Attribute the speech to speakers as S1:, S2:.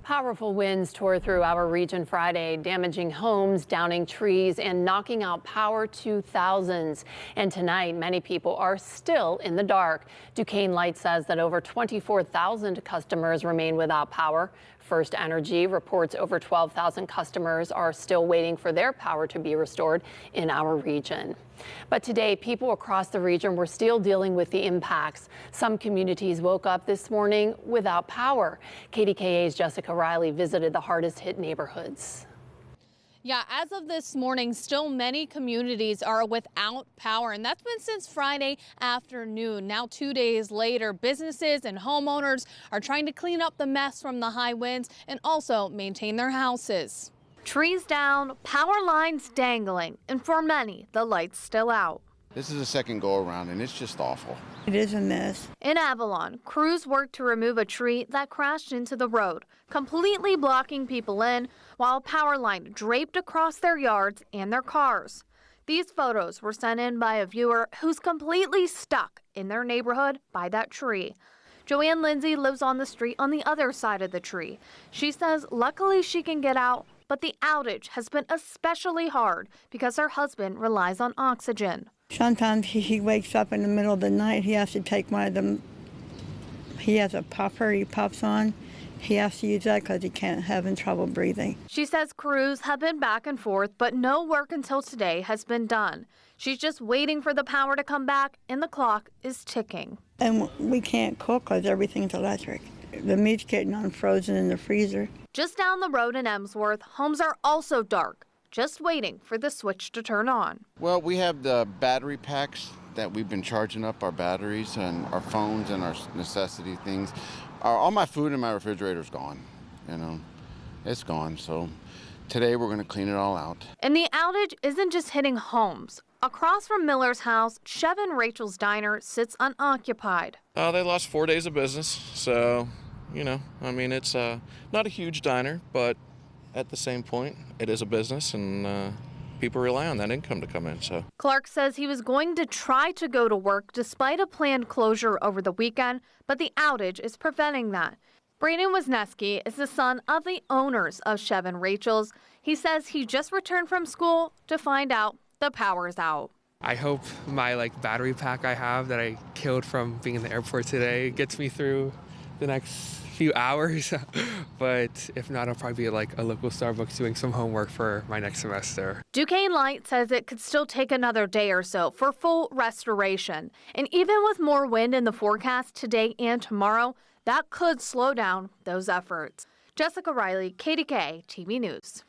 S1: Powerful winds tore through our region Friday, damaging homes, downing trees, and knocking out power to thousands. And tonight, many people are still in the dark. Duquesne Light says that over 24,000 customers remain without power. First Energy reports over 12,000 customers are still waiting for their power to be restored in our region. But today, people across the region were still dealing with the impacts. Some communities woke up this morning without power. KDKA's Jessica Riley visited the hardest hit neighborhoods.
S2: Yeah, as of this morning, still many communities are without power, and that's been since Friday afternoon. Now, 2 days later, businesses and homeowners are trying to clean up the mess from the high winds and also maintain their houses. Trees down, power lines dangling, and for many, the light's still out.
S3: This is the second go around, and it's just awful.
S4: It is a mess.
S2: In Avalon, crews worked to remove a tree that crashed into the road, completely blocking people in, while a power line draped across their yards and their cars. These photos were sent in by a viewer who's completely stuck in their neighborhood by that tree. Joanne Lindsay lives on the street on the other side of the tree. She says luckily she can get out, but the outage has been especially hard because her husband relies on oxygen.
S4: Sometimes he wakes up in the middle of the night. He has to take one of them. He has a popper he pops on. He has to use that because he can't having trouble breathing.
S2: She says crews have been back and forth, but no work until today has been done. She's just waiting for the power to come back, and the clock is ticking.
S4: And we can't cook because everything's electric. The meat's getting unfrozen in the freezer.
S2: Just down the road in Emsworth, homes are also dark, just waiting for the switch to turn on.
S3: Well, we have the battery packs that we've been charging up our batteries and our phones and our necessity things. All my food in my refrigerator's gone, it's gone. So today we're gonna clean it all out.
S2: And the outage isn't just hitting homes. Across from Miller's house, Chev and Rachel's diner sits unoccupied.
S5: They lost 4 days of business, so, it's not a huge diner, but at the same point, it is a business, and people rely on that income to come in. So
S2: Clark says he was going to try to go to work despite a planned closure over the weekend, but the outage is preventing that. Brandon Wisniewski is the son of the owners of Chev and Rachel's. He says he just returned from school to find out the power's out.
S6: I hope my battery pack I have that I killed from being in the airport today gets me through the next few hours. But if not, I'll probably be at a local Starbucks doing some homework for my next semester.
S2: Duquesne Light says it could still take another day or so for full restoration. And even with more wind in the forecast today and tomorrow, that could slow down those efforts. Jessica Riley, KDKA-TV News.